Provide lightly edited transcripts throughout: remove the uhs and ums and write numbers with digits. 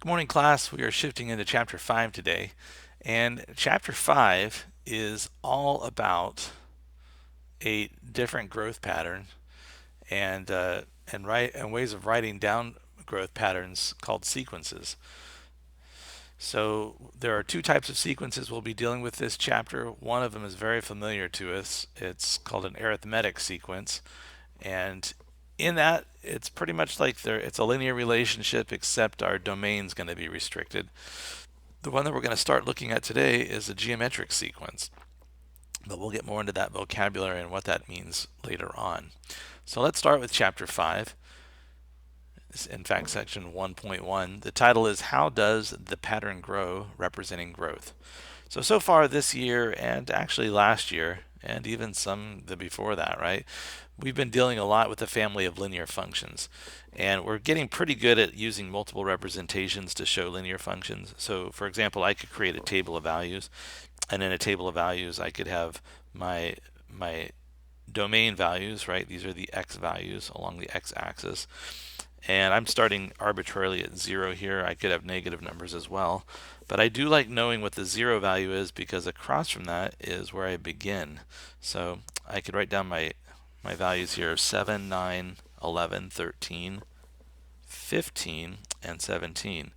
Good morning, class. We are shifting into Chapter 5 today. And Chapter 5 is all about a different growth pattern and ways of writing down growth patterns called sequences. So there are two types of sequences we'll be dealing with this chapter. One of them is very familiar to us. It's called an arithmetic sequence. And in that, it's pretty much like it's a linear relationship, except our domain's going to be restricted. The one that we're going to start looking at today is a geometric sequence, but we'll get more into that vocabulary and what that means later on. So let's start with Chapter 5. In fact, Section 1.1. The title is How Does the Pattern Grow? Representing Growth. So far this year, and actually last year, and even some before that, right? We've been dealing a lot with the family of linear functions, and we're getting pretty good at using multiple representations to show linear functions. So for example, I could create a table of values, and in a table of values I could have my domain values, right? These are the x values along the x-axis, and I'm starting arbitrarily at 0 here. I could have negative numbers as well, but I do like knowing what the 0 value is, because across from that is where I begin. So I could write down my values here: 7, 9, 11, 13, 15, and 17.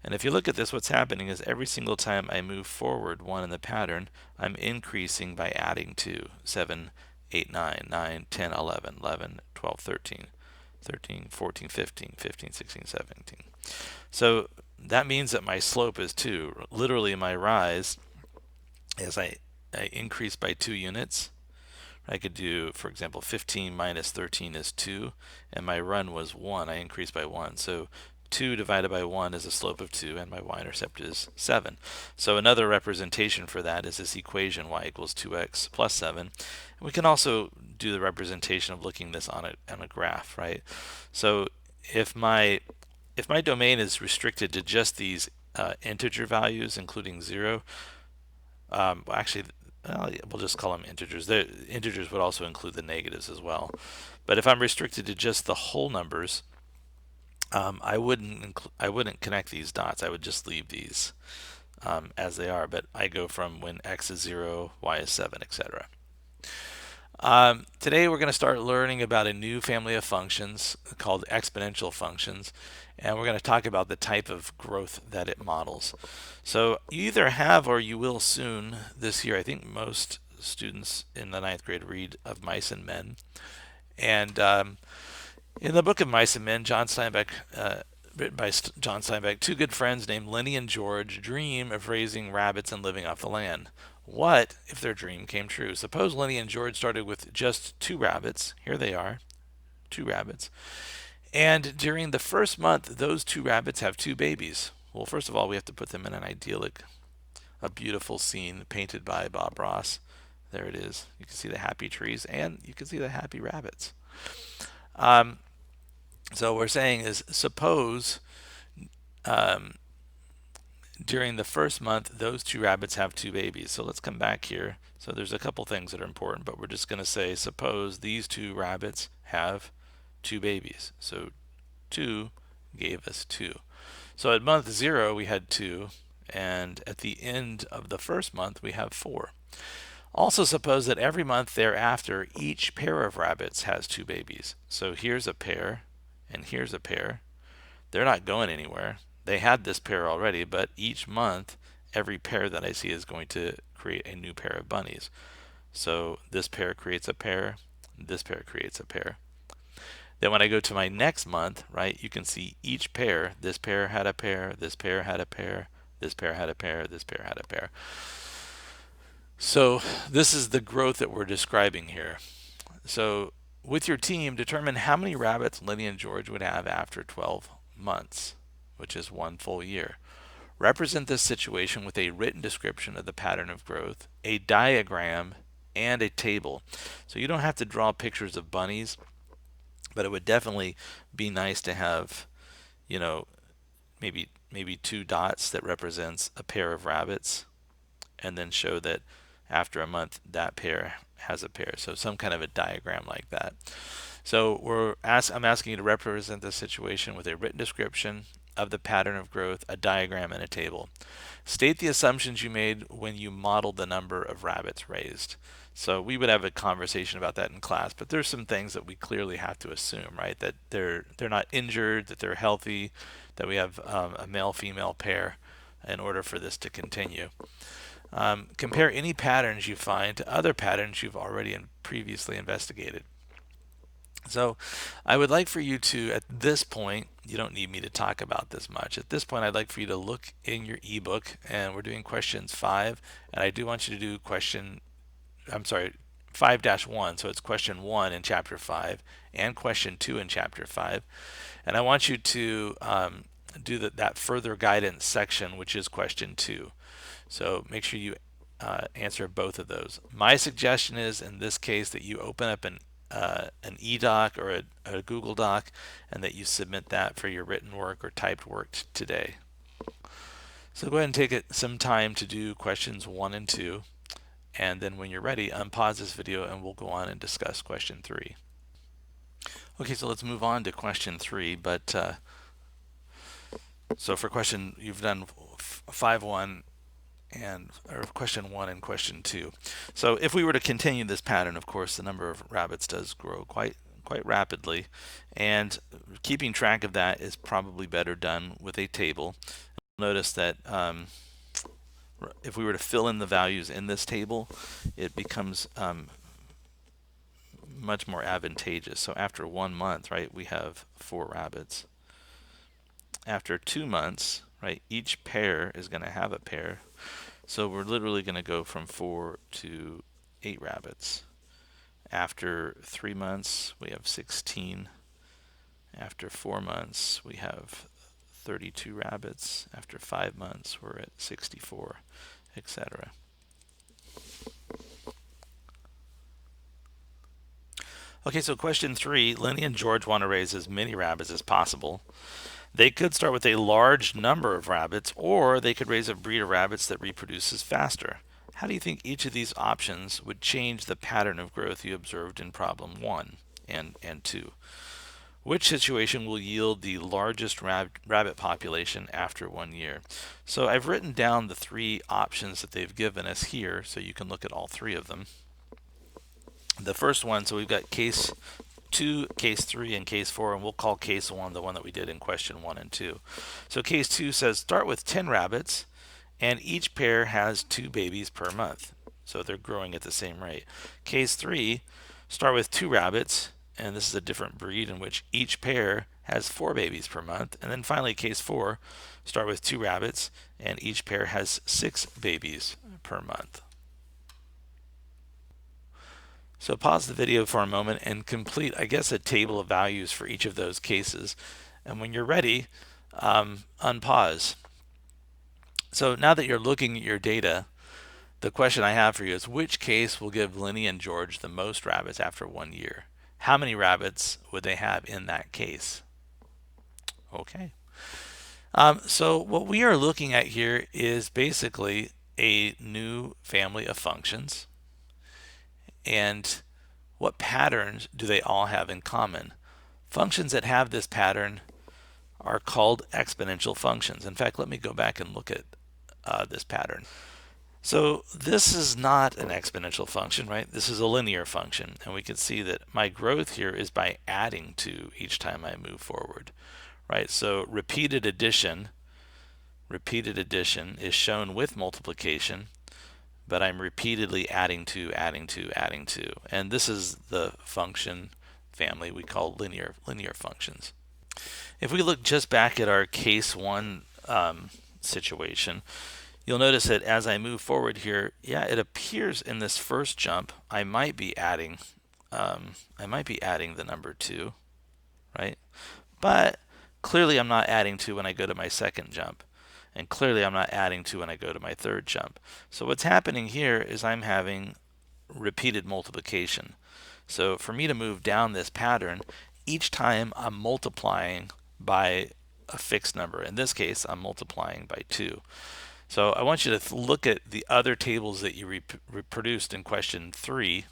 And if you look at this, what's happening is every single time I move forward one in the pattern, I'm increasing by adding 2. 7, 8, 9, 9, 10, 11, 11, 12, 13, 13, 14, 15, 15, 16, 17. So that means that my slope is 2. Literally, my rise, as I increase by 2 units, I could do, for example, 15 minus 13 is 2, and my run was 1. I increased by 1. So 2 divided by 1 is a slope of 2, and my y-intercept is 7. So another representation for that is this equation, y equals 2x plus 7. And we can also do the representation of looking this on a graph, right? So if my domain is restricted to just these integer values, including 0, actually, we'll just call them integers. The integers would also include the negatives as well. But if I'm restricted to just the whole numbers, I wouldn't connect these dots. I would just leave these as they are. But I go from when x is 0, y is 7, etc. Today we're going to start learning about a new family of functions called exponential functions, and we're going to talk about the type of growth that it models. So you either have or you will soon this year. I think most students in the ninth grade read Of Mice and Men, and in the book of Mice and Men, written by John Steinbeck, two good friends named Lenny and George dream of raising rabbits and living off the land. What if their dream came true? Suppose Lenny and George started with just 2 rabbits. Here they are, 2 rabbits. And during the first month, those 2 rabbits have 2 babies. Well, first of all, we have to put them in an idyllic, a beautiful scene painted by Bob Ross. There it is. You can see the happy trees, and you can see the happy rabbits. So what we're saying is, suppose during the first month, those 2 rabbits have 2 babies. So let's come back here. So there's a couple things that are important, but we're just going to say, suppose these 2 rabbits have 2 babies. So 2 gave us 2. So at month 0, we had 2, and at the end of the first month, we have 4. Also suppose that every month thereafter, each pair of rabbits has 2 babies. So here's a pair, and here's a pair. They're not going anywhere. They had this pair already, but each month, every pair that I see is going to create a new pair of bunnies. So this pair creates a pair, this pair creates a pair. Then when I go to my next month, right, you can see each pair, this pair had a pair, this pair had a pair, this pair had a pair, this pair had a pair. So this is the growth that we're describing here. So with your team, determine how many rabbits Lenny and George would have after 12 months, which is 1 full year. Represent this situation with a written description of the pattern of growth, a diagram, and a table. So you don't have to draw pictures of bunnies, but it would definitely be nice to have, maybe 2 dots that represents a pair of rabbits, and then show that after a month that pair has a pair. So some kind of a diagram like that. So I'm asking you to represent this situation with a written description of the pattern of growth, a diagram, and a table. State the assumptions you made when you modeled the number of rabbits raised. So we would have a conversation about that in class, but there's some things that we clearly have to assume, right? That they're not injured, that they're healthy, that we have a male-female pair in order for this to continue. Compare any patterns you find to other patterns you've already previously investigated. So I would like for you to, at this point, you don't need me to talk about this much. At this point, I'd like for you to look in your ebook, and we're doing questions 5, and I do want you to do 5-1, so it's question 1 in chapter 5 and question 2 in chapter 5. And I want you to do that further guidance section, which is question 2. So make sure you answer both of those. My suggestion is, in this case, that you open up an e-doc or a Google Doc, and that you submit that for your written work or typed work today. So go ahead and take some time to do questions 1 and 2, and then when you're ready, unpause this video and we'll go on and discuss question 3. Okay, so let's move on to question 3, but so for question, you've done 5-1 or question 1 and question 2. So if we were to continue this pattern, of course, the number of rabbits does grow quite rapidly, and keeping track of that is probably better done with a table. Notice that if we were to fill in the values in this table, it becomes much more advantageous. So after 1 month, right, we have 4 rabbits. After 2 months, right, each pair is going to have a pair. So we're literally going to go from 4 to 8 rabbits. After 3 months, we have 16. After 4 months, we have 32 rabbits. After 5 months, we're at 64, etc. Okay, so question 3, Lenny and George want to raise as many rabbits as possible. They could start with a large number of rabbits, or they could raise a breed of rabbits that reproduces faster. How do you think each of these options would change the pattern of growth you observed in problem 1 and 2? Which situation will yield the largest rabbit population after 1 year? So I've written down the 3 options that they've given us here, so you can look at all 3 of them. The first one, so we've got case 2, case 3, and case 4, and we'll call case 1 the one that we did in question 1 and 2. So case 2 says start with 10 rabbits, and each pair has 2 babies per month. So they're growing at the same rate. Case 3, start with 2 rabbits, and this is a different breed in which each pair has 4 babies per month. And then finally, case 4, start with 2 rabbits, and each pair has 6 babies per month. So pause the video for a moment and complete, I guess, a table of values for each of those cases. And when you're ready, unpause. So now that you're looking at your data, the question I have for you is, which case will give Lenny and George the most rabbits after 1 year? How many rabbits would they have in that case? Okay. So what we are looking at here is basically a new family of functions. And what patterns do they all have in common? Functions that have this pattern are called exponential functions. In fact, let me go back and look at this pattern. So this is not an exponential function, right? This is a linear function, and we can see that my growth here is by adding 2 each time I move forward, right? So repeated addition is shown with multiplication, but I'm repeatedly adding 2, adding 2, adding 2. And this is the function family we call linear functions. If we look just back at our case 1 situation, you'll notice that as I move forward here, yeah, it appears in this first jump I might be adding the number 2, right? But clearly I'm not adding 2 when I go to my second jump. And clearly I'm not adding 2 when I go to my third jump. So what's happening here is I'm having repeated multiplication. So for me to move down this pattern, each time I'm multiplying by a fixed number. In this case, I'm multiplying by 2. So I want you to look at the other tables that you reproduced in question 3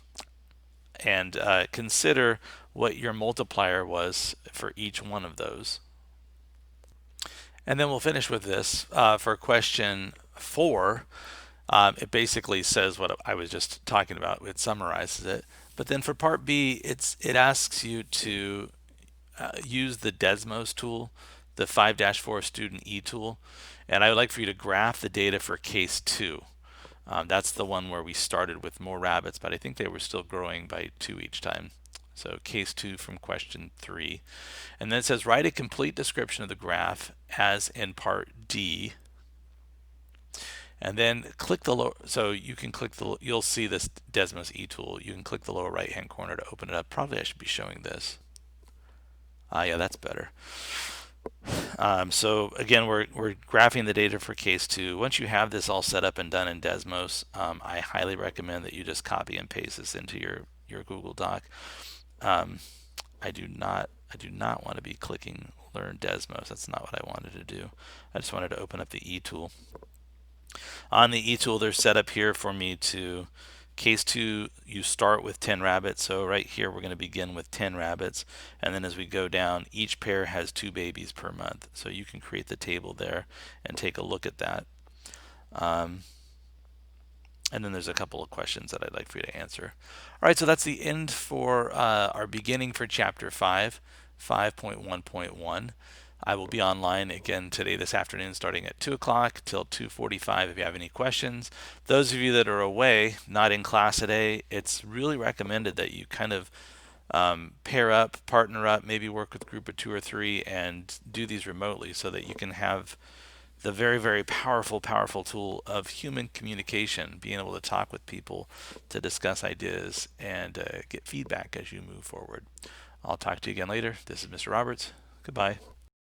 and consider what your multiplier was for each one of those. And then we'll finish with this for question 4. It basically says what I was just talking about. It summarizes it. But then for part B, it asks you to use the Desmos tool, the 5-4 student E tool, and I would like for you to graph the data for case 2. That's the one where we started with more rabbits, but I think they were still growing by 2 each time. So case 2 from question 3. And then it says write a complete description of the graph as in part D. And then click the lower, so you can click you'll see this Desmos E tool. You can click the lower right hand corner to open it up. Probably I should be showing this. Yeah, that's better. So again, we're graphing the data for case 2. Once you have this all set up and done in Desmos, I highly recommend that you just copy and paste this into your Google Doc. I do not want to be clicking learn Desmos. That's not what I wanted to do. I just wanted to open up the E tool. On the E tool, there's set up here for me to case 2, you start with 10 rabbits. So right here, we're going to begin with 10 rabbits. And then as we go down, each pair has 2 babies per month. So you can create the table there and take a look at that. And then there's a couple of questions that I'd like for you to answer. All right, so that's the end for our beginning for chapter 5, 5.1.1. I will be online again today, this afternoon, starting at 2 o'clock till 2:45 if you have any questions. Those of you that are away, not in class today, it's really recommended that you kind of pair up, partner up, maybe work with a group of 2 or 3 and do these remotely so that you can have the very, very powerful tool of human communication, being able to talk with people, to discuss ideas, and get feedback as you move forward. I'll talk to you again later. This is Mr. Roberts. Goodbye.